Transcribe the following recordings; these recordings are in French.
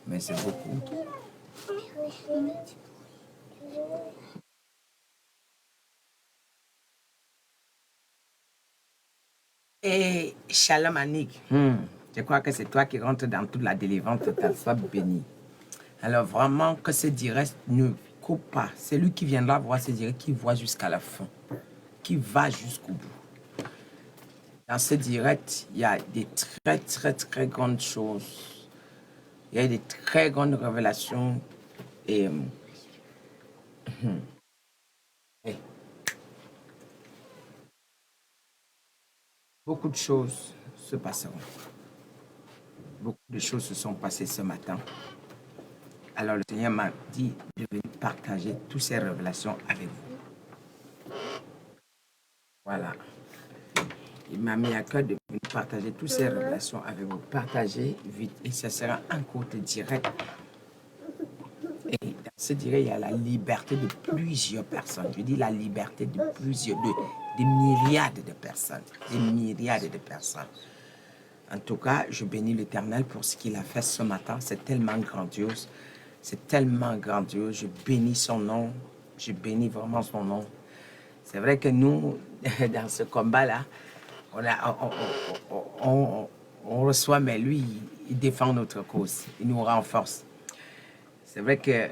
Merci beaucoup. Et Shalom Anik, je crois que c'est toi qui rentres dans toute la délivrance totale. Sois béni. Alors vraiment que ce direct ne coupe pas. C'est lui qui viendra voir ce direct, qui voit jusqu'à la fin, qui va jusqu'au bout. Dans ce direct, il y a des très grandes choses. Il y a des très grandes révélations et beaucoup de choses se passeront. Beaucoup de choses se sont passées ce matin. Alors le Seigneur m'a dit de venir partager toutes ces révélations avec vous. Voilà. Il m'a mis à cœur de venir partager toutes ces révélations avec vous. Partagez vite et ce sera un cours direct. Et dans ce direct, il y a la liberté de plusieurs personnes. Je dis la liberté de plusieurs, des myriades de personnes. Des myriades de personnes. En tout cas, je bénis l'Éternel pour ce qu'il a fait ce matin. C'est tellement grandiose. C'est tellement grandiose. Je bénis son nom. Je bénis vraiment son nom. C'est vrai que nous, dans ce combat-là, on reçoit, mais lui, il défend notre cause. Il nous renforce. C'est vrai que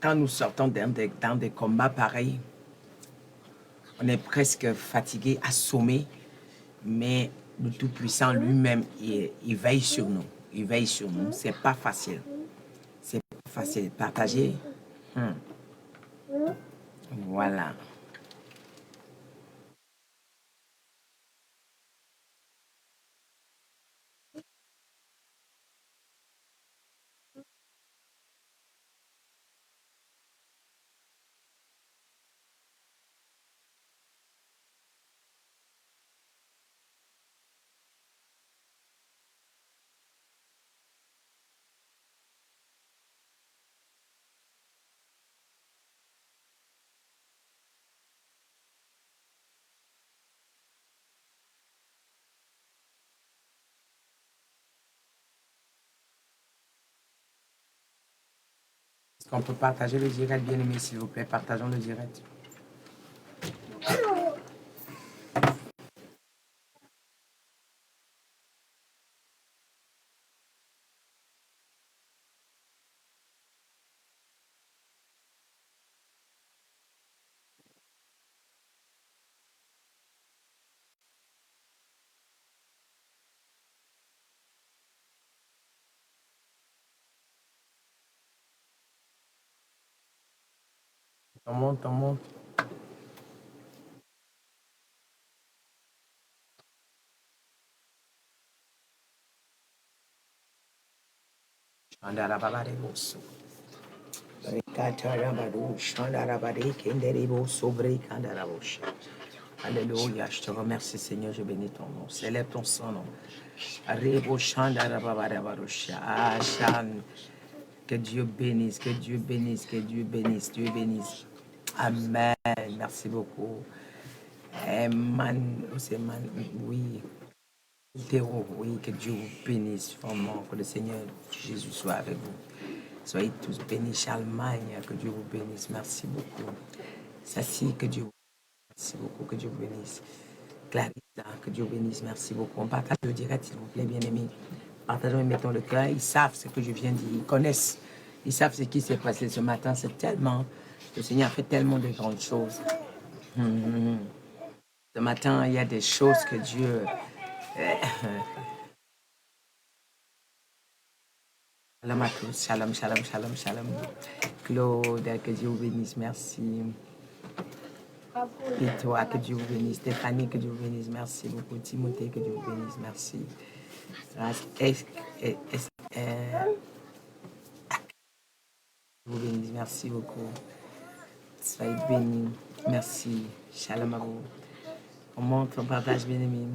quand nous sortons dans des combats pareils, on est presque fatigué, assommé, mais le Tout-Puissant lui-même, il veille sur nous. Il veille sur nous. C'est pas facile. C'est pas facile. Partager. Voilà. Est-ce qu'on peut partager le direct, bien aimé, s'il vous plaît? Partageons le direct. On monte, on monte. Alléluia, je te remercie Seigneur, je bénis ton nom. Célèbre ton son nom. Que Dieu bénisse, que Dieu bénisse, que Dieu bénisse, Dieu bénisse. Amen. Merci beaucoup. Oui. Théo, oui, que Dieu vous bénisse vraiment, que le Seigneur Jésus soit avec vous. Soyez tous bénis, Charlemagne, que Dieu vous bénisse. Merci beaucoup. Sassy, que Dieu vous bénisse. Merci beaucoup, que Dieu vous bénisse. Clarissa, que Dieu vous bénisse. Merci beaucoup. On partage le direct, s'il vous plaît, bien-aimés. Partageons et mettons le cœur. Ils savent ce que je viens de dire. Ils connaissent. Ils savent ce qui s'est passé ce matin. C'est tellement... Le Seigneur a fait tellement de grandes choses. Ce matin, il y a des choses que Dieu... Shalom à tous. Shalom, shalom, shalom, shalom. Claude, que Dieu vous bénisse. Merci. Et toi, que Dieu vous bénisse. Stéphanie, que Dieu vous bénisse. Merci beaucoup. Timothée, que Dieu vous bénisse. Merci. Vous bénisse. Merci beaucoup. Soyez bénis. Merci. Shalom à vous. On montre, on partage, bien aimé.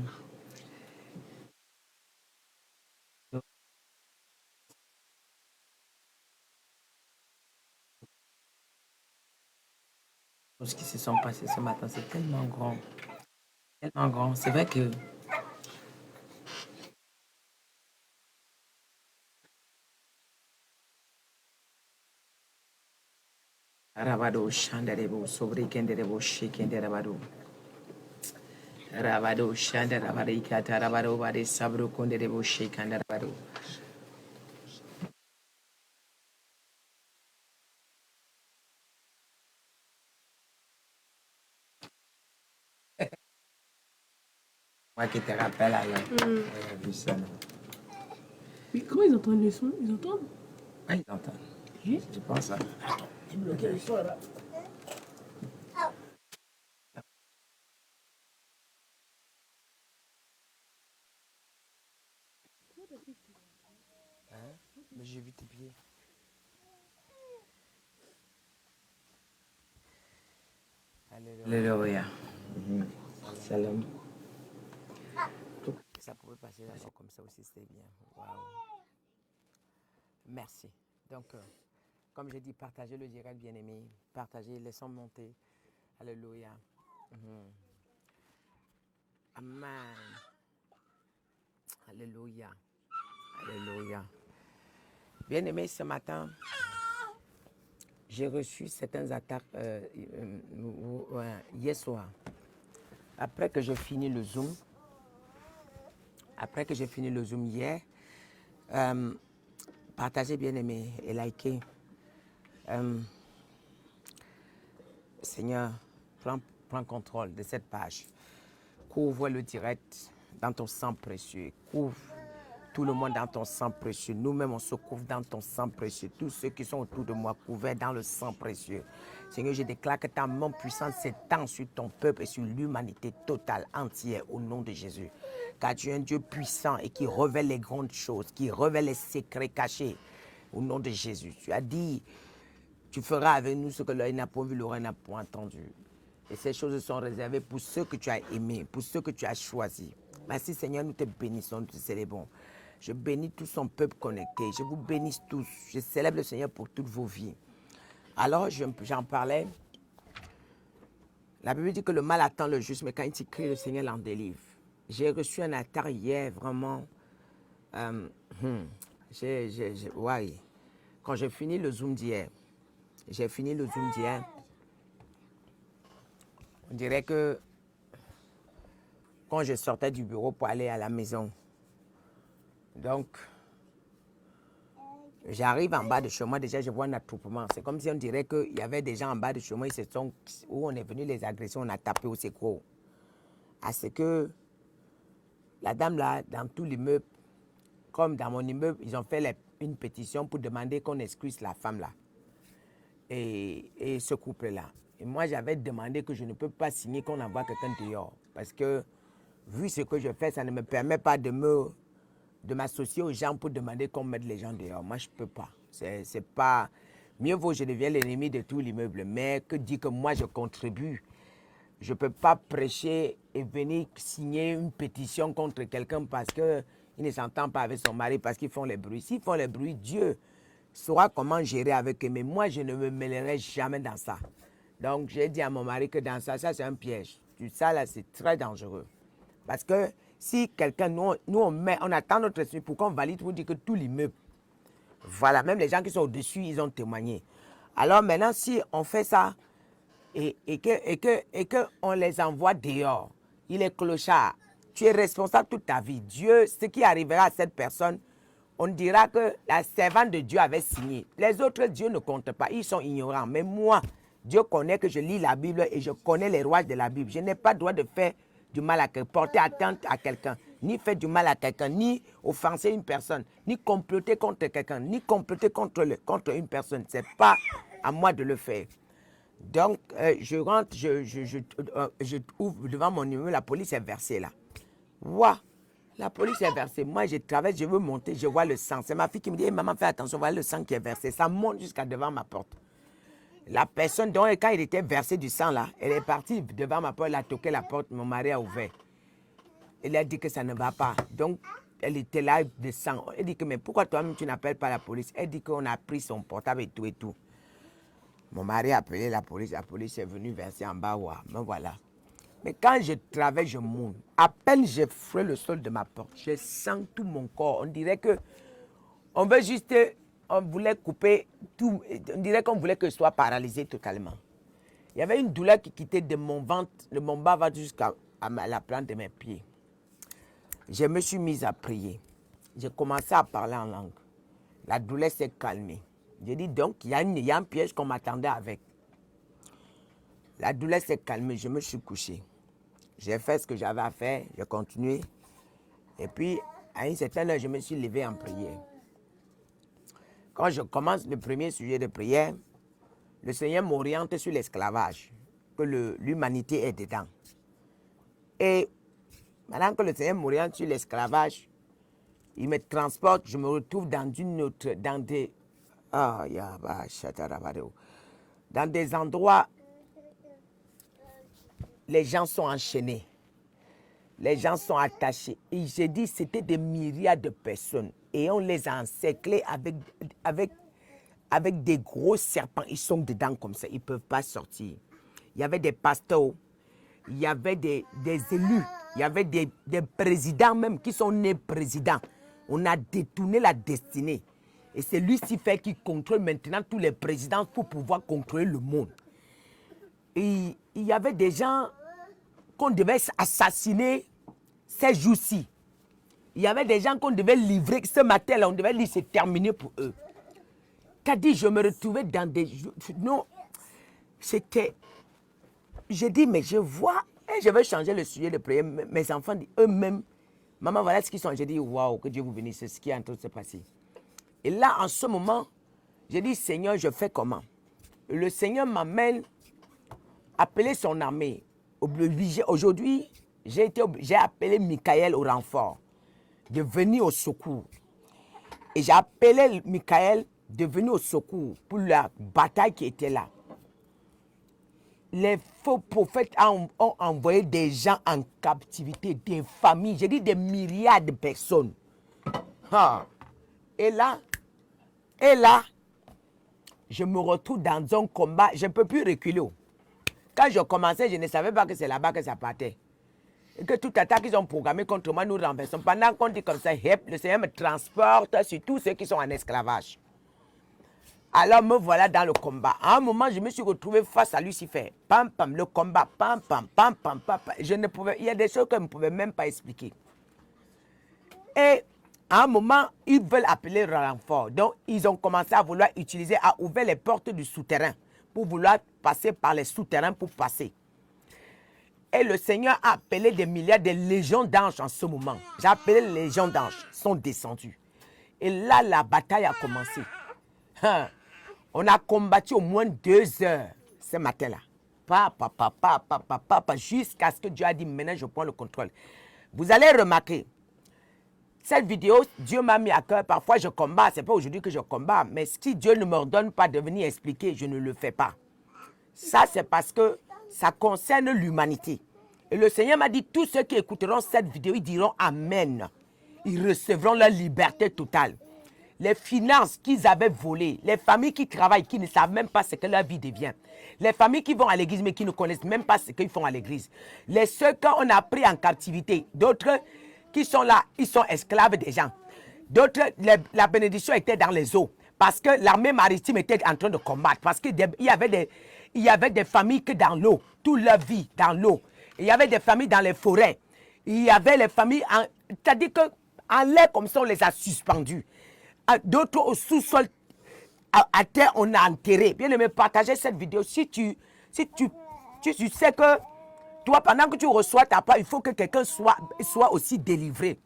Ce qui se sont passées ce matin, c'est tellement grand. Tellement grand. C'est vrai que Rabado Shandarebo, Sobre Kenderebo, Shakenderabado. Rabado Shandarabari Katarabado, Bade Sabro Konderebo, Shakandarabado. Moi qui te rappelle alors. Ouais, vu ça. Mais comment ils entendent le son? Ils entendent? Ah, ils entendent. Oui. Je pense ça. J'ai bloqué le son là. Mais j'ai vu tes pieds. Alléluia. Salam. Ça pouvait passer d'abord comme ça aussi, c'était bien. Waouh. Merci. Donc, comme j'ai dit, partagez le direct, bien-aimé. Partagez, laissons monter. Alléluia. Amen. Alléluia. Alléluia. Bien-aimé, ce matin, j'ai reçu certaines attaques hier soir. Après que j'ai fini le Zoom, hier, partagez, bien-aimé, et likez. Seigneur, prends contrôle de cette page. Couvre le direct dans ton sang précieux. Couvre tout le monde dans ton sang précieux. Nous-mêmes, on se couvre dans ton sang précieux. Tous ceux qui sont autour de moi, couverts dans le sang précieux. Seigneur, je déclare que ta main puissante s'étend sur ton peuple et sur l'humanité totale, entière, au nom de Jésus. Car tu es un Dieu puissant et qui révèle les grandes choses, qui révèle les secrets cachés, au nom de Jésus. Tu as dit, tu feras avec nous ce que l'œil n'a point vu, l'oreille n'a point entendu. Et ces choses sont réservées pour ceux que tu as aimés, pour ceux que tu as choisis. Merci Seigneur, nous te bénissons, nous te célébrons. Je bénis tout son peuple connecté. Je vous bénis tous. Je célèbre le Seigneur pour toutes vos vies. Alors, j'en parlais. La Bible dit que le mal attend le juste, mais quand il crie, le Seigneur l'en délivre. J'ai reçu un attaque hier, vraiment. Ouais. Quand j'ai fini le Zoom d'hier, on dirait que quand je sortais du bureau pour aller à la maison, donc, j'arrive en bas de chez moi, déjà je vois un attroupement. C'est comme si on dirait qu'il y avait des gens en bas de chez moi, où on est venu les agressions, on a tapé au secours. À ce que la dame là, dans tout l'immeuble, comme dans mon immeuble, ils ont fait une pétition pour demander qu'on excuse la femme là. Et ce couple-là. Et moi, j'avais demandé que je ne peux pas signer qu'on envoie quelqu'un dehors. Parce que, vu ce que je fais, ça ne me permet pas de m'associer aux gens pour demander qu'on mette les gens dehors. Moi, je ne peux pas. C'est pas... Mieux vaut que je devienne l'ennemi de tout l'immeuble. Mais que dire que moi, je contribue. Je ne peux pas prêcher et venir signer une pétition contre quelqu'un parce qu'il ne s'entend pas avec son mari, parce qu'ils font les bruits. S'ils font les bruits, Dieu saura comment gérer avec eux. Mais moi, je ne me mêlerai jamais dans ça. Donc, j'ai dit à mon mari que dans ça c'est un piège. Ça, là, c'est très dangereux. Parce que si quelqu'un, nous on attend notre esprit pour qu'on valide, pour dire que tout l'immeuble, voilà, même les gens qui sont au-dessus, ils ont témoigné. Alors maintenant, si on fait ça et que on les envoie dehors, il est clochard, tu es responsable toute ta vie. Dieu, ce qui arrivera à cette personne, on dira que la servante de Dieu avait signé. Les autres, Dieu ne compte pas, ils sont ignorants. Mais moi, Dieu connaît que je lis la Bible et je connais les rouages de la Bible. Je n'ai pas le droit de faire du mal à quelqu'un, porter atteinte à quelqu'un, ni faire du mal à quelqu'un, ni offenser une personne, ni comploter contre quelqu'un, ni comploter contre une personne. Ce n'est pas à moi de le faire. Donc, je rentre, je ouvre devant mon numéro, la police est versée là. Waouh! La police est versée. Moi, je traverse, je veux monter, je vois le sang. C'est ma fille qui me dit, hey, maman, fais attention, voilà le sang qui est versé. Ça monte jusqu'à devant ma porte. La personne, donc, quand il était versé du sang là, elle est partie devant ma porte, elle a toqué la porte, mon mari a ouvert. Elle a dit que ça ne va pas. Donc, elle était là de sang. Elle dit que, mais pourquoi toi-même tu n'appelles pas la police? Elle dit qu'on a pris son portable et tout et tout. Mon mari a appelé la police est venue verser en bas, ouais, me voilà. Mais quand je traverse, je monte. À peine j'ai frôlé le sol de ma porte, je sens tout mon corps. On dirait que on veut juste on voulait couper tout. On dirait qu'on voulait que je sois paralysé totalement. Il y avait une douleur qui quittait de mon ventre, de mon bas jusqu'à la plante de mes pieds. Je me suis mise à prier. J'ai commencé à parler en langue. La douleur s'est calmée. J'ai dit donc, il y a un piège qu'on m'attendait avec. La douleur s'est calmée, je me suis couché. J'ai fait ce que j'avais à faire, j'ai continué. Et puis, à une certaine heure, je me suis levé en prière. Quand je commence le premier sujet de prière, le Seigneur m'oriente sur l'esclavage, que l'humanité est dedans. Et maintenant que le Seigneur m'oriente sur l'esclavage, il me transporte, je me retrouve dans des endroits, les gens sont enchaînés, les gens sont attachés. Et j'ai dit, c'était des myriades de personnes. Et on les a encerclés avec des gros serpents. Ils sont dedans comme ça, ils ne peuvent pas sortir. Il y avait des pasteurs, il y avait des élus, il y avait des présidents même qui sont nés présidents. On a détourné la destinée. Et c'est Lucifer qui contrôle maintenant tous les présidents pour pouvoir contrôler le monde. Et il y avait des gens qu'on devait assassiner ces jours-ci. Il y avait des gens qu'on devait livrer ce matin-là, on devait dire c'est terminé pour eux. T'as dit, je me retrouvais dans des... Non, c'était... J'ai dit, mais je vois, et je vais changer le sujet de prière. Mes enfants eux-mêmes, maman, voilà ce qu'ils sont. J'ai dit, waouh, que Dieu vous bénisse, c'est ce qui est en train de se passer. Et là, en ce moment, j'ai dit, Seigneur, je fais comment? Le Seigneur m'amène à appeler son armée. Aujourd'hui, j'ai appelé Michael au renfort, de venir au secours. Et j'ai appelé Michael de venir au secours pour la bataille qui était là. Les faux prophètes ont envoyé des gens en captivité, des familles, j'ai dit des myriades de personnes. Ah. Et là, je me retrouve dans un combat, je ne peux plus reculer. Quand je commençais, je ne savais pas que c'est là-bas que ça partait. Et que toute attaque qu'ils ont programmée contre moi, nous renversons. Pendant qu'on dit comme ça, le Seigneur me transporte sur tous ceux qui sont en esclavage. Alors me voilà dans le combat. À un moment, je me suis retrouvé face à Lucifer. Pam, pam, le combat, pam, pam, pam, pam, pam, pam. Il y a des choses que je ne pouvais même pas expliquer. Et à un moment, ils veulent appeler le renfort. Donc, ils ont commencé à vouloir utiliser, à ouvrir les portes du souterrain pour vouloir passer par les souterrains pour passer. Et le Seigneur a appelé des milliards de légions d'anges en ce moment. J'ai appelé les légions d'anges, sont descendus. Et là, la bataille a commencé. On a combattu au moins 2 heures ce matin-là. Jusqu'à ce que Dieu a dit, maintenant je prends le contrôle. Vous allez remarquer, cette vidéo, Dieu m'a mis à cœur. Parfois je combats, ce n'est pas aujourd'hui que je combats, mais si Dieu ne m'ordonne pas de venir expliquer, je ne le fais pas. Ça, c'est parce que ça concerne l'humanité. Et le Seigneur m'a dit, tous ceux qui écouteront cette vidéo, ils diront Amen. Ils recevront leur liberté totale. Les finances qu'ils avaient volées, les familles qui travaillent, qui ne savent même pas ce que leur vie devient. Les familles qui vont à l'église, mais qui ne connaissent même pas ce qu'ils font à l'église. Ceux qu'on a pris en captivité, d'autres qui sont là, ils sont esclaves des gens. D'autres, la bénédiction était dans les eaux. Parce que l'armée maritime était en train de combattre. Parce qu'il y avait des familles que dans l'eau, toute leur vie dans l'eau. Il y avait des familles dans les forêts. Il y avait les familles, c'est-à-dire qu'en l'air comme ça, on les a suspendus. D'autres au sous-sol, à terre, on a enterré. Bien aimé, partager cette vidéo. Si tu sais que toi, pendant que tu reçois ta part, il faut que quelqu'un soit aussi délivré.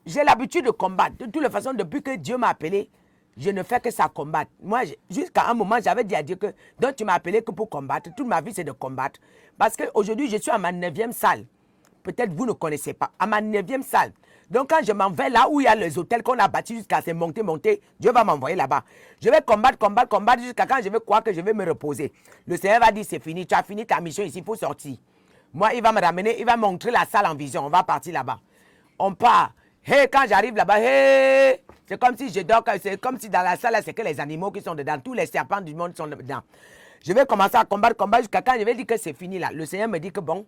J'ai l'habitude de combattre. De toutes les façons, depuis que Dieu m'a appelé, je ne fais que ça combattre. Moi, jusqu'à un moment, j'avais dit à Dieu que donc tu m'as appelé que pour combattre. Toute ma vie, c'est de combattre. Parce qu'aujourd'hui, je suis à ma 9e salle. Peut-être vous ne connaissez pas. À ma 9e salle. Donc, quand je m'en vais là où il y a les hôtels qu'on a bâtis jusqu'à c'est monter, Dieu va m'envoyer là-bas. Je vais combattre jusqu'à quand je vais croire que je vais me reposer. Le Seigneur va dire, c'est fini, tu as fini ta mission ici, il faut sortir. Moi, il va me ramener, il va montrer la salle en vision. On va partir là-bas. On part. Hey, quand j'arrive là-bas, hey, c'est comme si je dors, c'est comme si dans la salle, c'est que les animaux qui sont dedans, tous les serpents du monde sont dedans. Je vais commencer à combattre jusqu'à quand je vais dire que c'est fini là. Le Seigneur me dit que bon.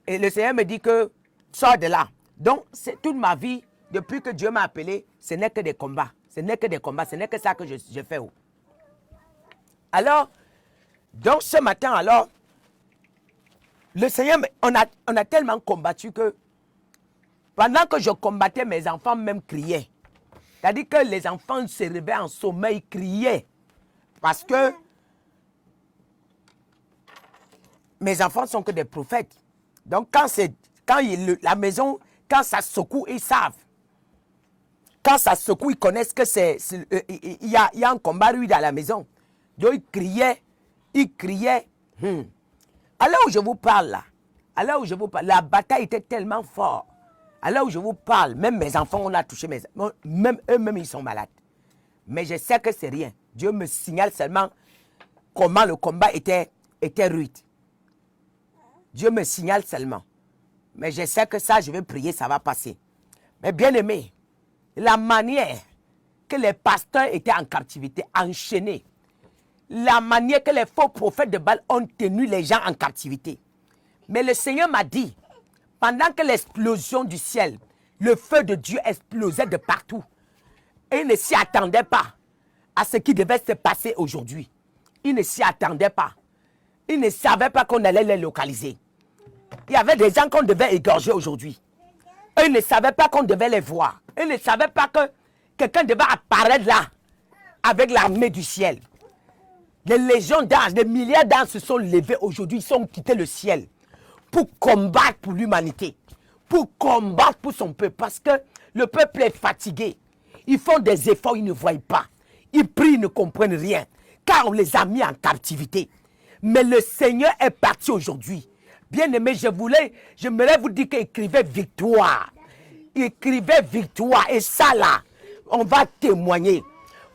Et le Seigneur me dit que sors de là. Donc, toute ma vie, Depuis que Dieu m'a appelé, ce n'est que des combats. Ce n'est que des combats. Ce n'est que ça que je fais. Alors, donc ce matin, alors, le Seigneur, on a tellement combattu que pendant que je combattais, mes enfants même criaient. C'est-à-dire que les enfants se réveillaient en sommeil, criaient. Parce que mes enfants sont que des prophètes. Donc la maison, quand ça secoue, ils savent. Quand ça secoue, ils connaissent que il y a un combat rude à la maison. Donc ils criaient, ils criaient. À l'heure où je vous parle là, la bataille était tellement forte. À l'heure où je vous parle, même mes enfants, on a touché même eux-mêmes, ils sont malades. Mais je sais que c'est rien. Dieu me signale seulement comment le combat était rude. Dieu me signale seulement. Mais je sais que ça, je vais prier, ça va passer. Mais bien aimé, la manière que les pasteurs étaient en captivité, enchaînés, la manière que les faux prophètes de Baal ont tenu les gens en captivité. Mais le Seigneur m'a dit, pendant que l'explosion du ciel, le feu de Dieu explosait de partout, et il ne s'y attendait pas à ce qui devait se passer aujourd'hui. Il ne s'y attendait pas. Il ne savait pas qu'on allait les localiser. Il y avait des gens qu'on devait égorger aujourd'hui. Eux ne savaient pas qu'on devait les voir. Eux ne savaient pas que quelqu'un devait apparaître là, avec l'armée du ciel. Les légions d'anges, des milliers d'anges se sont levés aujourd'hui, ils ont quitté le ciel pour combattre pour l'humanité, pour combattre pour son peuple, parce que le peuple est fatigué. Ils font des efforts, ils ne voient pas. Ils prient, ils ne comprennent rien, car on les a mis en captivité. Mais le Seigneur est parti aujourd'hui. Bien aimé, j'aimerais vous dire qu'écrivez victoire. Écrivez victoire. Et ça là, on va témoigner.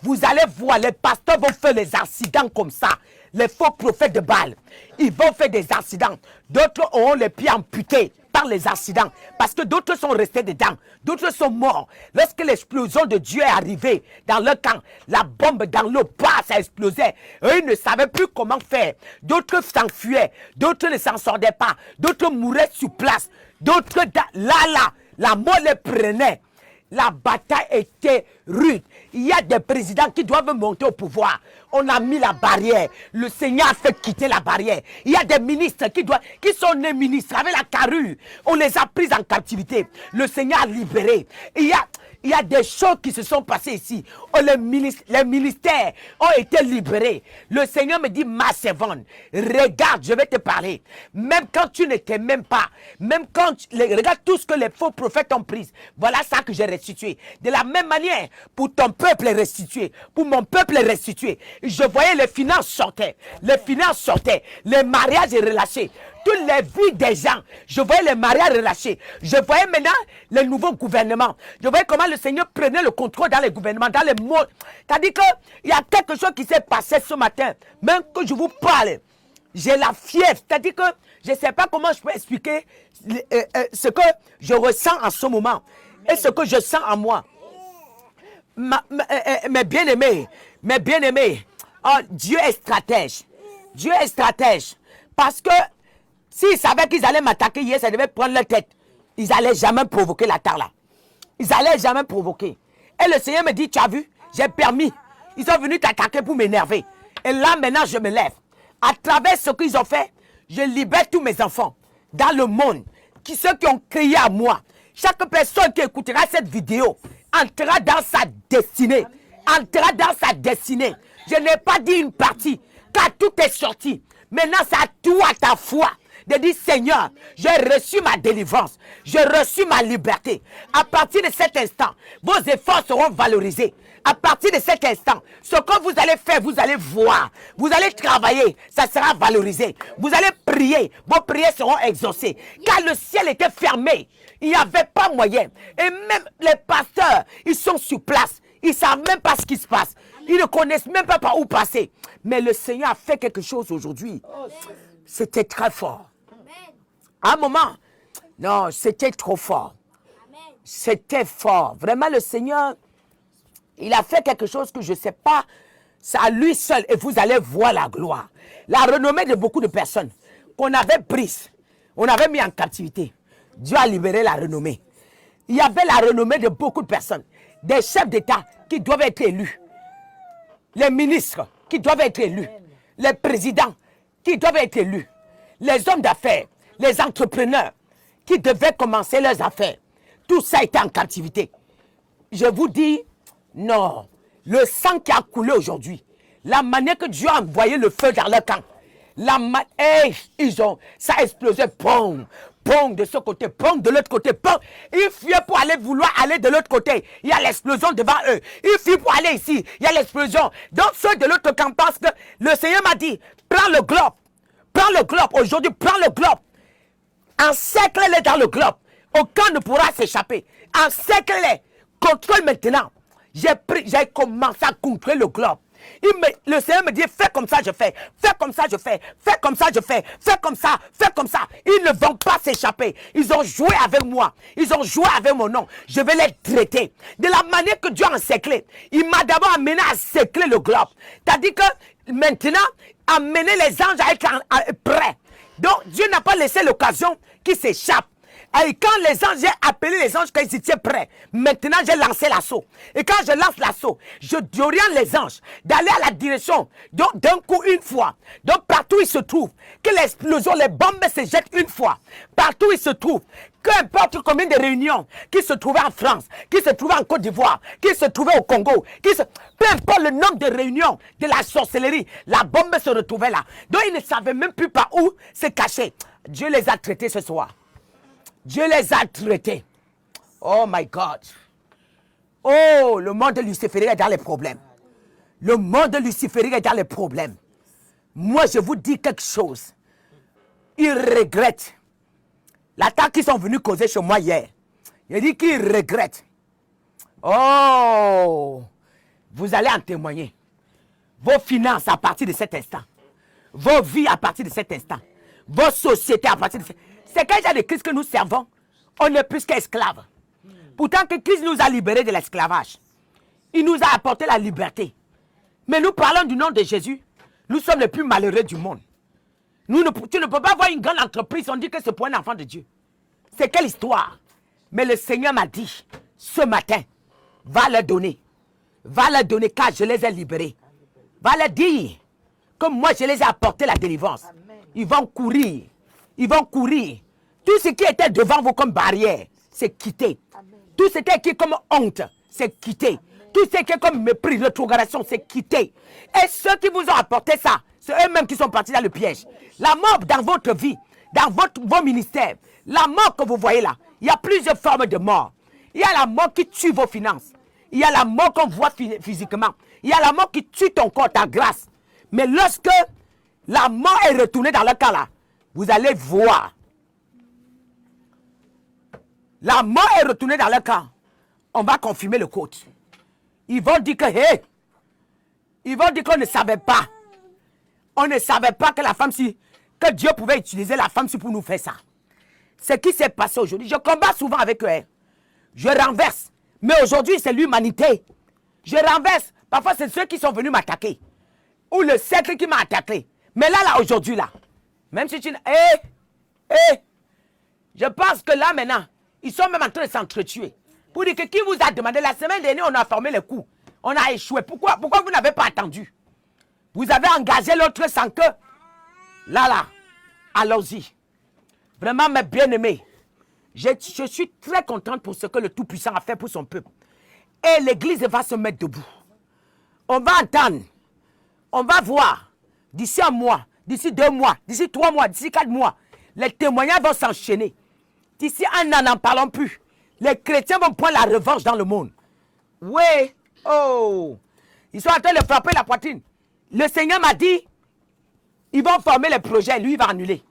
Vous allez voir, les pasteurs vont faire les accidents comme ça. Les faux prophètes de Baal, ils vont faire des accidents. D'autres auront les pieds amputés par les accidents. Parce que d'autres sont restés dedans. D'autres sont morts. Lorsque l'explosion de Dieu est arrivée dans leur camp, la bombe dans l'eau, ça explosait. Eux, ils ne savaient plus comment faire. D'autres s'enfuyaient. D'autres ne s'en sortaient pas. D'autres mouraient sur place. D'autres, la mort les prenait. La bataille était rude. Il y a des présidents qui doivent monter au pouvoir. On a mis la barrière. Le Seigneur a fait quitter la barrière. Il y a des ministres qui sont nés ministres avec la carrure. On les a pris en captivité. Le Seigneur a libéré. Il y a des choses qui se sont passées ici. Oh, les ministères ont été libérés. Le Seigneur me dit, ma servante, regarde, je vais te parler. Même quand tu n'étais même pas, même quand, regarde tout ce que les faux prophètes ont pris. Voilà ça que j'ai restitué. De la même manière, pour ton peuple restitué, pour mon peuple restitué. Je voyais les finances sortaient. Les finances sortaient. Les mariages relâchés. Toutes les vies des gens. Je voyais les mariages relâchés. Je voyais maintenant les nouveaux gouvernements. Je voyais comment le Seigneur prenait le contrôle dans les gouvernements, dans les mots. C'est-à-dire qu'il y a quelque chose qui s'est passé ce matin. Même que je vous parle, j'ai la fièvre. C'est-à-dire que je ne sais pas comment je peux expliquer ce que je ressens en ce moment et ce que je sens en moi. Mes bien-aimés, oh, Dieu est stratège. Dieu est stratège. Parce que s'ils savaient qu'ils allaient m'attaquer hier, ça devait prendre leur tête. Ils n'allaient jamais provoquer l'attaque là. Ils n'allaient jamais provoquer. Et le Seigneur me dit, tu as vu, j'ai permis. Ils sont venus t'attaquer pour m'énerver. Et là, maintenant, je me lève. À travers ce qu'ils ont fait, je libère tous mes enfants dans le monde. Ceux qui ont crié à moi. Chaque personne qui écoutera cette vidéo entrera dans sa destinée. Entrera dans sa destinée. Je n'ai pas dit une partie, car tout est sorti. Maintenant, c'est à toi, ta foi, de dire, Seigneur, j'ai reçu ma délivrance. J'ai reçu ma liberté. À partir de cet instant, vos efforts seront valorisés. À partir de cet instant, ce que vous allez faire, vous allez voir. Vous allez travailler, ça sera valorisé. Vous allez prier, vos prières seront exaucées. Car le ciel était fermé. Il n'y avait pas moyen. Et même les pasteurs, ils sont sur place. Ils ne savent même pas ce qui se passe. Ils ne connaissent même pas par où passer. Mais le Seigneur a fait quelque chose aujourd'hui. C'était très fort. À un moment, non, c'était trop fort. C'était fort. Vraiment, le Seigneur, il a fait quelque chose que je ne sais pas. C'est à lui seul. Et vous allez voir la gloire. La renommée de beaucoup de personnes qu'on avait prises, on avait mis en captivité. Dieu a libéré la renommée. il y avait la renommée de beaucoup de personnes. Des chefs d'État qui doivent être élus. Les ministres qui doivent être élus. Les présidents qui doivent être élus. Les hommes d'affaires, les entrepreneurs qui devaient commencer leurs affaires. Tout ça était en captivité. Je vous dis, non. Le sang qui a coulé aujourd'hui, la manière que Dieu a envoyé le feu dans leur camp, ça a explosé, pong, pong de ce côté, pong de l'autre côté, pong. Ils fuyaient pour vouloir aller de l'autre côté. Il y a l'explosion devant eux. Ils fuient pour aller ici. Il y a l'explosion. Donc ceux de l'autre camp pensent que le Seigneur m'a dit, prends le globe. Prends le globe. Aujourd'hui, prends le globe. Encercle-les dans le globe. Aucun ne pourra s'échapper. Encercle-les. Contrôle maintenant. J'ai commencé à contrôler le globe. Le Seigneur me dit, fais comme ça, je fais. Fais comme ça, je fais. Fais comme ça, je fais. Fais comme ça, fais comme ça. Ils ne vont pas s'échapper. Ils ont joué avec moi. Ils ont joué avec mon nom. Je vais les traiter. De la manière que Dieu a encerclé. Il m'a d'abord amené à encercler le globe. C'est-à-dire que maintenant, amener les anges à être prêts. Donc, Dieu n'a pas laissé l'occasion qu'ils s'échappent. Et quand les anges, j'ai appelé les anges quand ils étaient prêts. Maintenant, j'ai lancé l'assaut. Et quand je lance l'assaut, je oriente les anges d'aller à la direction d'un coup une fois. Donc, partout où ils se trouvent, que l'explosion, les bombes se jettent une fois. Partout où ils se trouvent, qu'importe combien de réunions qui se trouvaient en France, qui se trouvaient en Côte d'Ivoire, qui se trouvaient au Congo, peu importe le nombre de réunions de la sorcellerie, la bombe se retrouvait là. Donc, ils ne savaient même plus par où se cacher. Dieu les a traités ce soir. Dieu les a traités. Oh my God. Oh, le monde luciférique est dans les problèmes. Le monde luciférique est dans les problèmes. Moi, je vous dis quelque chose. Ils regrettent. L'attaque qu'ils sont venus causer chez moi hier. Il dit qu'ils regrettent. Oh, vous allez en témoigner. Vos finances à partir de cet instant. Vos vies à partir de cet instant. Vos sociétés à partir de cet instant. C'est quel genre de Christ que nous servons? On n'est plus qu'esclaves. Pourtant que Christ nous a libérés de l'esclavage. Il nous a apporté la liberté. Mais nous parlons du nom de Jésus. Nous sommes les plus malheureux du monde. Tu ne peux pas voir une grande entreprise, on dit que c'est pour un enfant de Dieu. C'est quelle histoire? Mais le Seigneur m'a dit, ce matin, va leur donner. Va leur donner car je les ai libérés. Va leur dire que moi je les ai apporté la délivrance. Ils vont courir. Ils vont courir. Tout ce qui était devant vous comme barrière, c'est quitté. Tout ce qui est comme honte, c'est quitté. Tout ce qui est comme mépris, rétrogradation, c'est quitté. Et ceux qui vous ont apporté ça, c'est eux-mêmes qui sont partis dans le piège. La mort dans votre vie, dans vos ministères, la mort que vous voyez là, il y a plusieurs formes de mort. Il y a la mort qui tue vos finances. Il y a la mort qu'on voit physiquement. Il y a la mort qui tue ton corps, ta grâce. Mais lorsque la mort est retournée dans le cas là, vous allez voir. La mort est retournée dans leur camp. On va confirmer le code. Ils vont dire que, hey, ils vont dire qu'on ne savait pas. On ne savait pas que la femme si, que Dieu pouvait utiliser la femme si pour nous faire ça. Ce qui s'est passé aujourd'hui, je combats souvent avec eux. Je renverse. Mais aujourd'hui, c'est l'humanité. Je renverse. Parfois, c'est ceux qui sont venus m'attaquer. Ou le cercle qui m'a attaqué. Mais là, aujourd'hui, là, même si tu... je pense que là, maintenant, ils sont même en train de s'entretuer. Pour dire que qui vous a demandé, la semaine dernière, on a formé le coup. On a échoué. Pourquoi vous n'avez pas attendu? Vous avez engagé l'autre sans que... Là, allons-y. Vraiment, mes bien-aimés, je suis très contente pour ce que le Tout-Puissant a fait pour son peuple. Et l'Église va se mettre debout. On va entendre. On va voir. D'ici un mois, d'ici 2 mois, d'ici 3 mois, d'ici 4 mois, les témoignages vont s'enchaîner. D'ici un an, n'en parlons plus. Les chrétiens vont prendre la revanche dans le monde. Oui. Oh. Ils sont en train de frapper la poitrine. Le Seigneur m'a dit, ils vont former les projets, lui, il va annuler.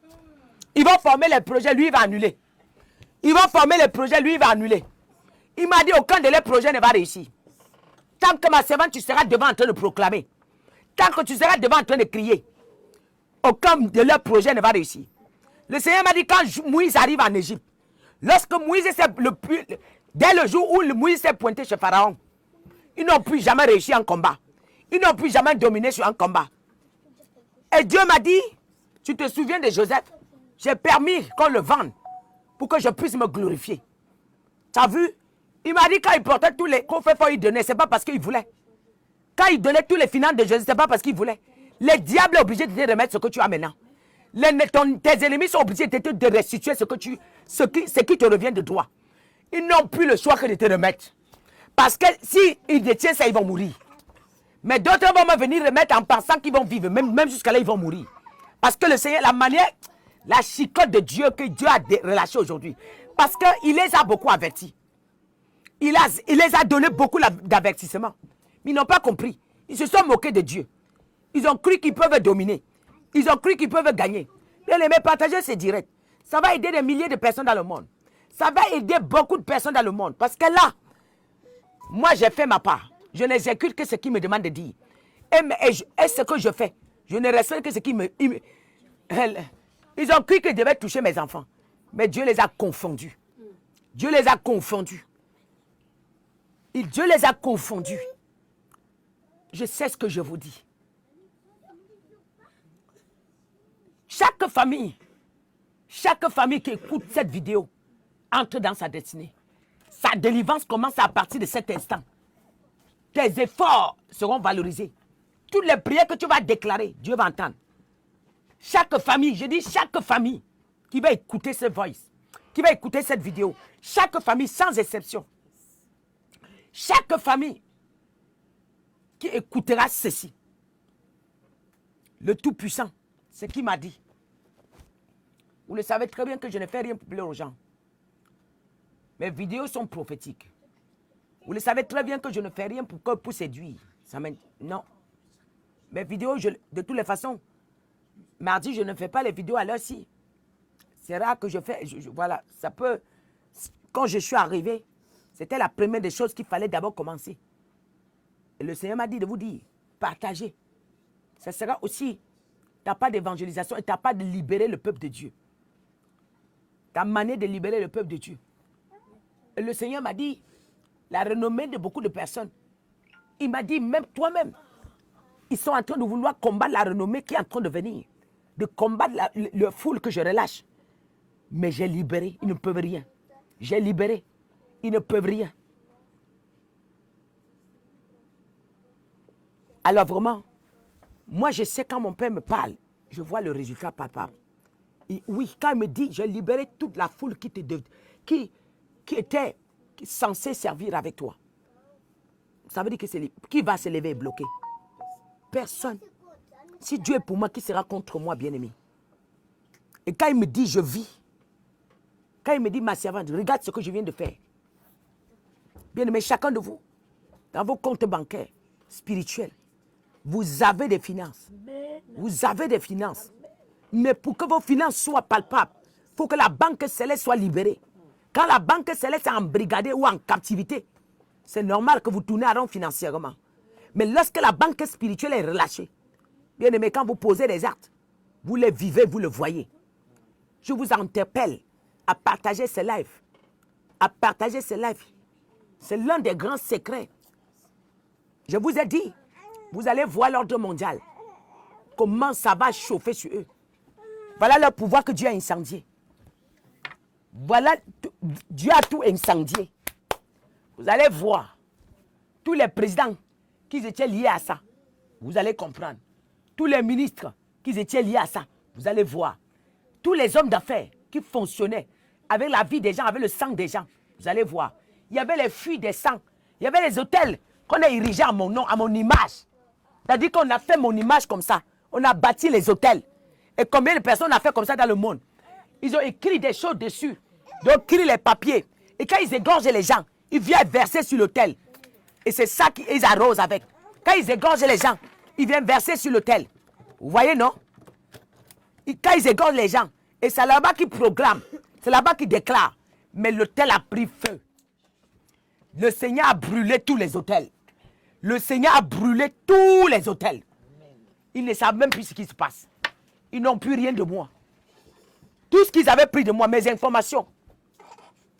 Ils vont former les projets, lui, il va annuler. Ils vont former les projets, lui, il va annuler. Il m'a dit, aucun de leurs projets ne va réussir. Tant que ma servante, tu seras devant en train de proclamer. Tant que tu seras devant en train de crier. Aucun de leurs projets ne va réussir. Le Seigneur m'a dit, quand Moïse arrive en Égypte, lorsque Moïse, dès le jour où Moïse s'est pointé chez Pharaon, ils n'ont plus jamais réussi en combat. Ils n'ont plus jamais dominé sur un combat. Et Dieu m'a dit, tu te souviens de Joseph? J'ai permis qu'on le vende pour que je puisse me glorifier. Tu as vu? Il m'a dit quand il portait tous les coffres, il donnait. Ce n'est pas parce qu'il voulait. Quand il donnait tous les finances de Jésus, ce n'est pas parce qu'il voulait. Les diables sont obligés de te remettre ce que tu as maintenant. Tes ennemis sont obligés de te restituer ce qui te revient de droit. Ils n'ont plus le choix que de te remettre. Parce que s'ils détiennent ça, ils vont mourir. Mais d'autres vont me venir remettre en pensant qu'ils vont vivre. Même jusqu'à là, ils vont mourir. Parce que le Seigneur, la chicote de Dieu que Dieu a relâchée aujourd'hui. Parce qu'il les a beaucoup avertis. Il les a donné beaucoup d'avertissements. Mais ils n'ont pas compris. Ils se sont moqués de Dieu. Ils ont cru qu'ils peuvent dominer. Ils ont cru qu'ils peuvent gagner. Bien aimé, partager, c'est direct. Ça va aider des milliers de personnes dans le monde. Ça va aider beaucoup de personnes dans le monde. Parce que là, moi, j'ai fait ma part. Je n'exécute que ce qu'il me demande de dire. Et ce que je fais, je ne respecte que ce qu'il me... Ils ont cru qu'ils devaient toucher mes enfants. Mais Dieu les a confondus. Dieu les a confondus. Dieu les a confondus. Je sais ce que je vous dis. Chaque famille qui écoute cette vidéo entre dans sa destinée. Sa délivrance commence à partir de cet instant. Tes efforts seront valorisés. Toutes les prières que tu vas déclarer, Dieu va entendre. Chaque famille, je dis chaque famille qui va écouter ce voice, qui va écouter cette vidéo, chaque famille sans exception, chaque famille qui écoutera ceci. Le Tout-Puissant, ce qu'il m'a dit. Vous le savez très bien que je ne fais rien pour plaire aux gens. Mes vidéos sont prophétiques. Vous le savez très bien que je ne fais rien pour séduire. Non. Mes vidéos, de toutes les façons, mardi, je ne fais pas les vidéos à l'heure-ci. C'est rare que je fais. Voilà, ça peut. Quand je suis arrivé, c'était la première des choses qu'il fallait d'abord commencer. Et le Seigneur m'a dit de vous dire, partagez. Ça sera aussi ta part d'évangélisation et ta part de libérer le peuple de Dieu. Ta manière de libérer le peuple de Dieu. Et le Seigneur m'a dit, la renommée de beaucoup de personnes, il m'a dit, même toi-même, ils sont en train de vouloir combattre la renommée qui est en train de venir. De combattre le foule que je relâche. Mais j'ai libéré, ils ne peuvent rien. J'ai libéré, ils ne peuvent rien. Alors vraiment, moi je sais quand mon père me parle, je vois le résultat palpable. Et oui, quand il me dit, j'ai libéré toute la foule qui était censée servir avec toi. Ça veut dire que qui va se lever et bloquer? Personne. Si Dieu est pour moi, qui sera contre moi, bien-aimé? Et quand il me dit, je vis, quand il me dit, ma servante, regarde ce que je viens de faire. Bien-aimé, chacun de vous, dans vos comptes bancaires, spirituels, vous avez des finances. Vous avez des finances. Mais pour que vos finances soient palpables, il faut que la banque céleste soit libérée. Quand la banque céleste est embrigadée ou en captivité, c'est normal que vous tournez à rond financièrement. Mais lorsque la banque spirituelle est relâchée, bien aimé, quand vous posez des actes, vous les vivez, vous le voyez. Je vous interpelle à partager ce live. À partager ce live. C'est l'un des grands secrets. Je vous ai dit, vous allez voir l'ordre mondial. Comment ça va chauffer sur eux. Voilà le pouvoir que Dieu a incendié. Voilà, Dieu a tout incendié. Vous allez voir tous les présidents qui étaient liés à ça. Vous allez comprendre. Tous les ministres qui étaient liés à ça. Vous allez voir. Tous les hommes d'affaires qui fonctionnaient avec la vie des gens, avec le sang des gens. Vous allez voir. Il y avait les fuites des sangs. Il y avait les hôtels qu'on a érigés à mon nom, à mon image. C'est-à-dire qu'on a fait mon image comme ça. On a bâti les hôtels. Et combien de personnes ont fait comme ça dans le monde? Ils ont écrit des choses dessus. Ils ont écrit les papiers. Et quand ils égorgent les gens, ils viennent verser sur l'autel. Et c'est ça qu'ils arrosent avec. Quand ils égorgent les gens, ils viennent verser sur l'autel. Vous voyez, non? Et quand ils égorgent les gens, et c'est là-bas qu'ils programment. C'est là-bas qu'ils déclarent. Mais l'autel a pris feu. Le Seigneur a brûlé tous les hôtels. Le Seigneur a brûlé tous les hôtels. Ils ne savent même plus ce qui se passe. Ils n'ont plus rien de moi. Tout ce qu'ils avaient pris de moi, mes informations,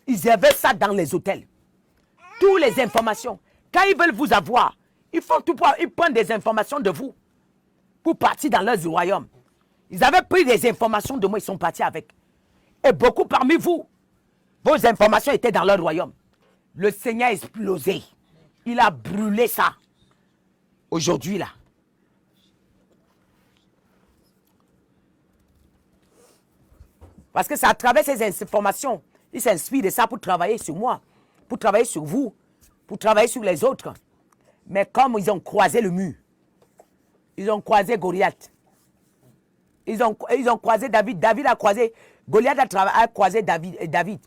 ils avaient ça dans les hôtels. Toutes les informations. Quand ils veulent vous avoir, ils font tout pour... Ils prennent des informations de vous pour partir dans leur royaume. Ils avaient pris des informations de moi, ils sont partis avec. Et beaucoup parmi vous, vos informations étaient dans leur royaume. Le Seigneur a explosé. Il a brûlé ça. Aujourd'hui, là. Parce que c'est à travers ces informations, il s'inspire de ça pour travailler sur moi, pour travailler sur vous, pour travailler sur les autres. Mais comme ils ont croisé le mur, ils ont croisé Goliath, ils ont croisé David, David a croisé, Goliath a croisé David.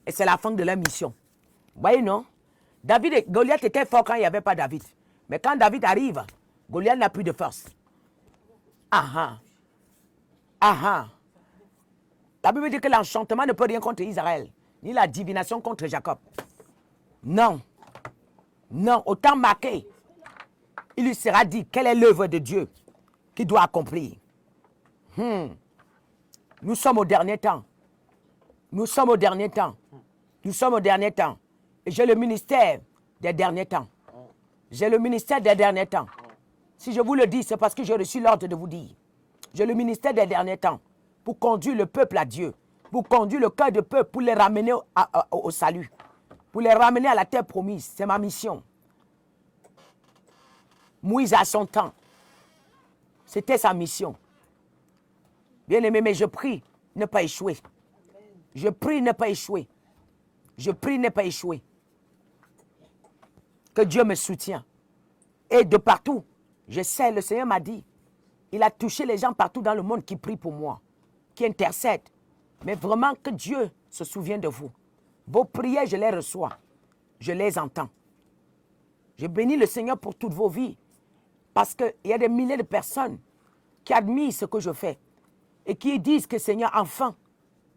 Et c'est la fin de leur mission. Vous voyez, non? Goliath était fort quand il n'y avait pas David. Mais quand David arrive, Goliath n'a plus de force. Ah ah. La Bible dit que l'enchantement ne peut rien contre Israël, ni la divination contre Jacob. Non. Non, autant marqué, il lui sera dit quelle est l'œuvre de Dieu qu'il doit accomplir. Nous sommes au dernier temps. Nous sommes au dernier temps. Nous sommes au dernier temps. Et j'ai le ministère des derniers temps. J'ai le ministère des derniers temps. Si je vous le dis, c'est parce que j'ai reçu l'ordre de vous dire. J'ai le ministère des derniers temps pour conduire le peuple à Dieu, pour conduire le cœur du peuple, pour les ramener au salut, pour les ramener à la terre promise. C'est ma mission. Moïse a son temps. C'était sa mission. Bien-aimé, mais je prie ne pas échouer. Je prie ne pas échouer. Je prie ne pas échouer. Que Dieu me soutienne. Et de partout, je sais, le Seigneur m'a dit, il a touché les gens partout dans le monde qui prient pour moi, qui intercèdent. Mais vraiment que Dieu se souvienne de vous. Vos prières, je les reçois. Je les entends. Je bénis le Seigneur pour toutes vos vies. Parce qu'il y a des milliers de personnes qui admirent ce que je fais. Et qui disent que Seigneur, enfin,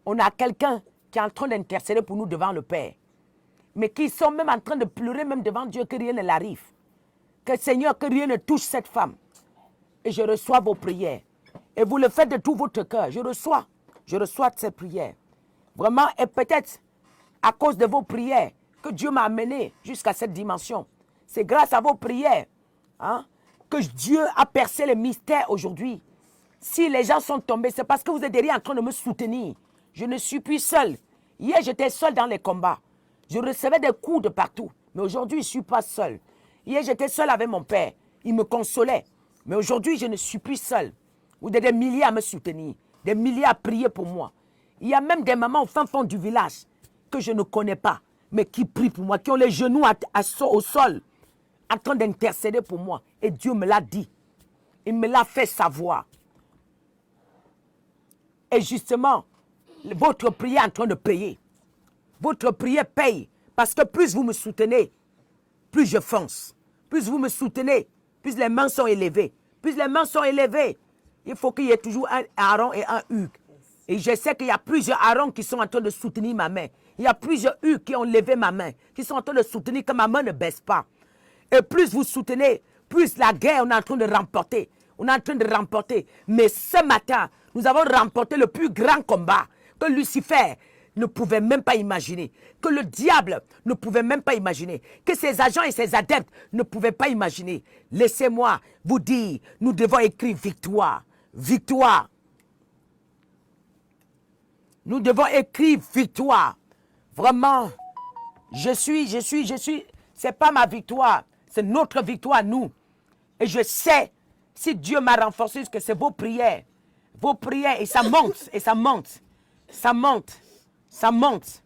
on a quelqu'un qui est en train d'intercéder pour nous devant le Père. Mais qui sont même en train de pleurer même devant Dieu que rien ne l'arrive. Que Seigneur, que rien ne touche cette femme. Et je reçois vos prières. Et vous le faites de tout votre cœur. Je reçois ces prières. Vraiment, et peut-être à cause de vos prières que Dieu m'a amené jusqu'à cette dimension. C'est grâce à vos prières que Dieu a percé le mystère aujourd'hui. Si les gens sont tombés, c'est parce que vous êtes derrière en train de me soutenir. Je ne suis plus seul. Hier, j'étais seul dans les combats. Je recevais des coups de partout. Mais aujourd'hui, je ne suis pas seul. Hier, j'étais seul avec mon père. Il me consolait. Mais aujourd'hui, je ne suis plus seul. Vous êtes des milliers à me soutenir. Des milliers à prier pour moi. Il y a même des mamans au fin fond du village que je ne connais pas, mais qui prient pour moi, qui ont les genoux au sol, en train d'intercéder pour moi. Et Dieu me l'a dit. Il me l'a fait savoir. Et justement, votre prière est en train de payer. Votre prière paye. Parce que plus vous me soutenez, plus je fonce. Plus vous me soutenez, plus les mains sont élevées. Plus les mains sont élevées, il faut qu'il y ait toujours un Aaron et un Hugues. Et je sais qu'il y a plusieurs Aaron qui sont en train de soutenir ma main. Il y a plusieurs Hugues qui ont levé ma main, qui sont en train de soutenir que ma main ne baisse pas. Et plus vous soutenez, plus la guerre, on est en train de remporter. On est en train de remporter. Mais ce matin, nous avons remporté le plus grand combat que Lucifer ne pouvait même pas imaginer, que le diable ne pouvait même pas imaginer, que ses agents et ses adeptes ne pouvaient pas imaginer. Laissez-moi vous dire, nous devons écrire victoire. Victoire. Nous devons écrire victoire. Vraiment, je suis, c'est pas ma victoire, c'est notre victoire, nous. Et je sais, si Dieu m'a renforcé, que c'est vos prières, et ça monte, et ça monte, ça monte. Ça monte.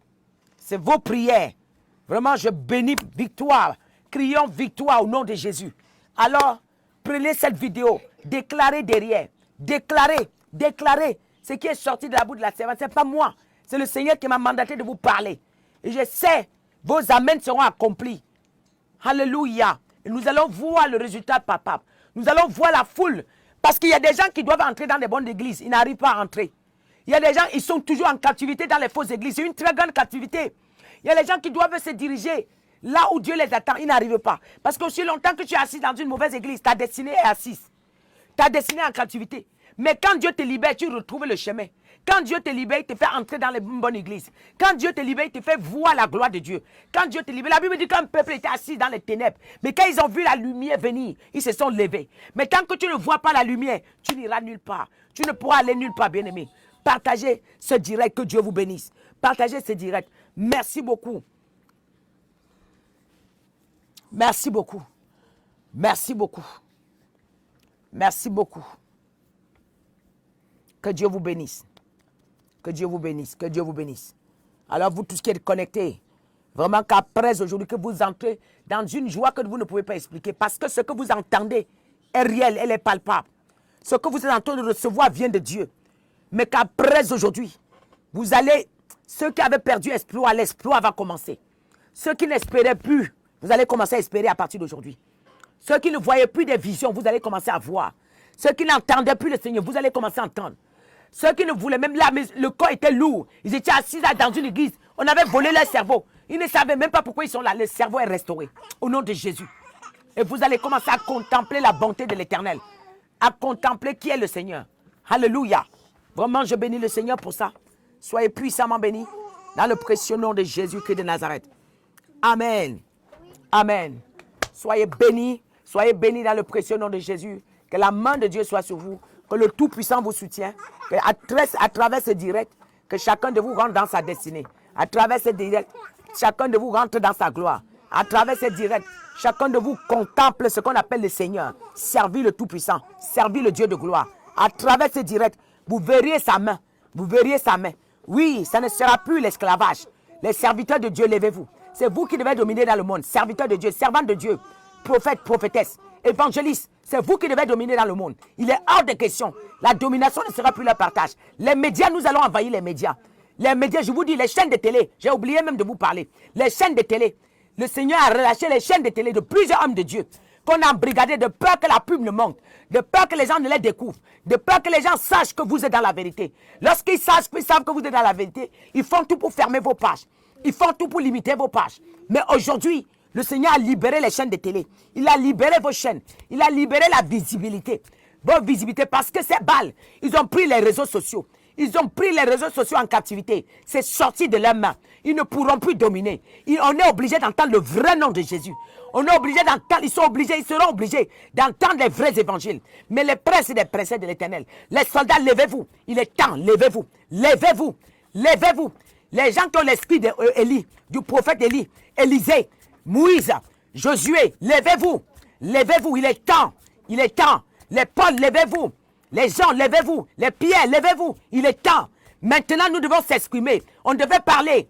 C'est vos prières. Vraiment, je bénis victoire. Crions victoire au nom de Jésus. Alors, prenez cette vidéo. Déclarez derrière. Déclarez. Ce qui est sorti de la bouche de la servante, ce n'est pas moi. C'est le Seigneur qui m'a mandaté de vous parler. Et je sais, vos amens seront accomplis. Alléluia. Et nous allons voir le résultat, papa. Nous allons voir la foule. Parce qu'il y a des gens qui doivent entrer dans les bonnes églises. Ils n'arrivent pas à entrer. Il y a des gens, ils sont toujours en captivité dans les fausses églises. C'est une très grande captivité. Il y a des gens qui doivent se diriger là où Dieu les attend. Ils n'arrivent pas. Parce qu'aussi longtemps que tu es assis dans une mauvaise église, ta destinée est assise. Ta destinée est en captivité. Mais quand Dieu te libère, tu retrouves le chemin. Quand Dieu te libère, il te fait entrer dans les bonnes églises. Quand Dieu te libère, il te fait voir la gloire de Dieu. Quand Dieu te libère, la Bible dit qu'un peuple était assis dans les ténèbres. Mais quand ils ont vu la lumière venir, ils se sont levés. Mais tant que tu ne vois pas la lumière, tu n'iras nulle part. Tu ne pourras aller nulle part, bien-aimé. Partagez ce direct, que Dieu vous bénisse. Partagez ce direct. Merci beaucoup. Merci beaucoup. Merci beaucoup. Merci beaucoup. Que Dieu vous bénisse. Que Dieu vous bénisse. Que Dieu vous bénisse. Alors vous tous qui êtes connectés, vraiment qu'après aujourd'hui que vous entrez dans une joie que vous ne pouvez pas expliquer parce que ce que vous entendez est réel, elle est palpable. Ce que vous êtes en train de recevoir vient de Dieu. Mais qu'après aujourd'hui, vous allez, ceux qui avaient perdu espoir, l'espoir va commencer. Ceux qui n'espéraient plus, vous allez commencer à espérer à partir d'aujourd'hui. Ceux qui ne voyaient plus des visions, vous allez commencer à voir. Ceux qui n'entendaient plus le Seigneur, vous allez commencer à entendre. Ceux qui ne voulaient même là, mais le corps était lourd. Ils étaient assis là dans une église. On avait volé leur cerveau. Ils ne savaient même pas pourquoi ils sont là. Le cerveau est restauré. Au nom de Jésus. Et vous allez commencer à contempler la bonté de l'Éternel. À contempler qui est le Seigneur. Alléluia. Vraiment, je bénis le Seigneur pour ça. Soyez puissamment bénis. Dans le précieux nom de Jésus-Christ de Nazareth. Amen. Amen. Soyez bénis. Soyez bénis dans le précieux nom de Jésus. Que la main de Dieu soit sur vous. Que le Tout-Puissant vous soutienne. Que à travers ce direct, que chacun de vous rentre dans sa destinée. À travers ce direct, chacun de vous rentre dans sa gloire. À travers ce direct, chacun de vous contemple ce qu'on appelle le Seigneur. Servir le Tout-Puissant. Servir le Dieu de gloire. À travers ce direct, vous verriez sa main. Vous verriez sa main. Oui, ça ne sera plus l'esclavage. Les serviteurs de Dieu, levez-vous. C'est vous qui devez dominer dans le monde. Serviteurs de Dieu, servants de Dieu, prophètes, prophétesses, évangélistes. C'est vous qui devez dominer dans le monde. Il est hors de question. La domination ne sera plus leur partage. Les médias, nous allons envahir les médias. Les médias, je vous dis, les chaînes de télé. J'ai oublié même de vous parler. Les chaînes de télé. Le Seigneur a relâché les chaînes de télé de plusieurs hommes de Dieu qu'on a embrigadés de peur que la pub ne monte, de peur que les gens ne les découvrent, de peur que les gens sachent que vous êtes dans la vérité. Lorsqu'ils savent que vous êtes dans la vérité, ils font tout pour fermer vos pages. Ils font tout pour limiter vos pages. Mais aujourd'hui, le Seigneur a libéré les chaînes de télé. Il a libéré vos chaînes. Il a libéré la visibilité. Votre visibilité, parce que ces balles, ils ont pris les réseaux sociaux. Ils ont pris les réseaux sociaux en captivité. C'est sorti de leurs mains. Ils ne pourront plus dominer. On est obligé d'entendre le vrai nom de Jésus. On est obligé d'entendre, ils seront obligés d'entendre les vrais évangiles. Mais les princes et les princesses de l'Éternel, les soldats, levez-vous. Il est temps, levez-vous. Levez-vous. Levez-vous. Les gens qui ont l'esprit d'Élie, du prophète Élie, Élisée, Moïse, Josué, levez-vous. Levez-vous, il est temps. Il est temps. Les Paul, levez-vous. Les gens, levez-vous. Les Pierre, levez-vous. Il est temps. Maintenant, nous devons s'exprimer. On devait parler.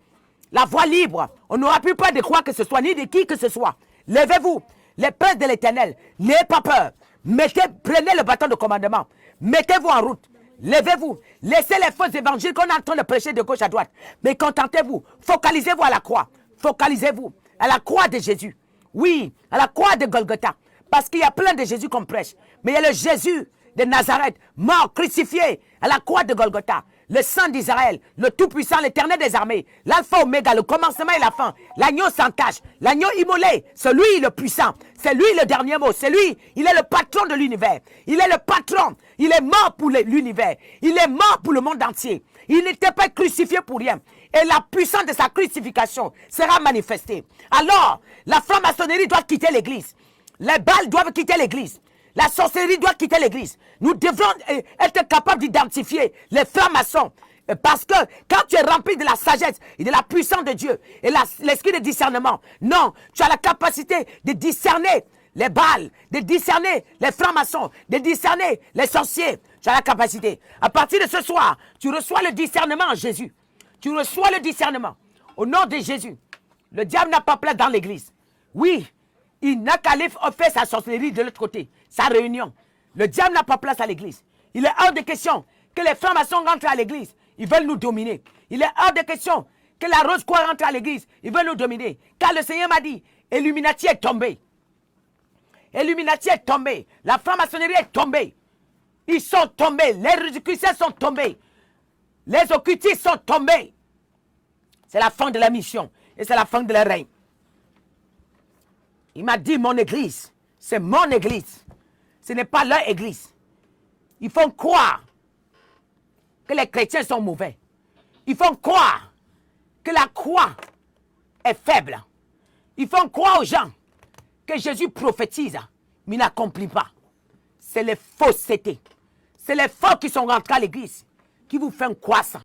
La voix libre. On n'aura plus peur de quoi que ce soit, ni de qui que ce soit. Levez-vous. Les princes de l'Éternel, n'ayez pas peur. Prenez le bâton de commandement. Mettez-vous en route. Levez-vous. Laissez les faux évangiles qu'on est en train de prêcher de gauche à droite. Mais contentez-vous. Focalisez-vous à la croix. Focalisez-vous à la croix de Jésus. Oui, à la croix de Golgotha. Parce qu'il y a plein de Jésus qu'on prêche. Mais il y a le Jésus de Nazareth, mort, crucifié à la croix de Golgotha. Le sang d'Israël, le Tout-Puissant, l'Éternel des armées, l'Alpha Oméga, le commencement et la fin, l'agneau sans tache, l'agneau immolé, c'est lui le puissant, c'est lui le dernier mot, c'est lui, il est le patron de l'univers, il est le patron, il est mort pour l'univers, il est mort pour le monde entier, il n'était pas crucifié pour rien, et la puissance de sa crucifixion sera manifestée. Alors, la franc-maçonnerie doit quitter l'église, les Baals doivent quitter l'église, la sorcellerie doit quitter l'église. Nous devrons être capables d'identifier les francs-maçons. Parce que quand tu es rempli de la sagesse et de la puissance de Dieu et l'esprit de discernement, non, tu as la capacité de discerner les Baals, de discerner les francs-maçons, de discerner les sorciers. Tu as la capacité. À partir de ce soir, tu reçois le discernement en Jésus. Tu reçois le discernement. Au nom de Jésus, le diable n'a pas place dans l'église. Oui, il n'a qu'à aller faire sa sorcellerie de l'autre côté, sa réunion. Le diable n'a pas place à l'église. Il est hors de question que les francs-maçons rentrent à l'église. Ils veulent nous dominer. Il est hors de question que la Rose-Croix rentre à l'église. Ils veulent nous dominer. Car le Seigneur m'a dit, Illuminati est tombé. Illuminati est tombé. La franc-maçonnerie est tombée. Ils sont tombés. Les rosicruciens sont tombés. Les occultistes sont tombés. C'est la fin de la mission. Et c'est la fin de leur règne. Il m'a dit, mon église, c'est mon église. Ce n'est pas leur église. Ils font croire que les chrétiens sont mauvais. Ils font croire que la croix est faible. Ils font croire aux gens que Jésus prophétise, mais il n'accomplit pas. C'est les faussetés. C'est les faux qui sont rentrés à l'église qui vous font croire ça.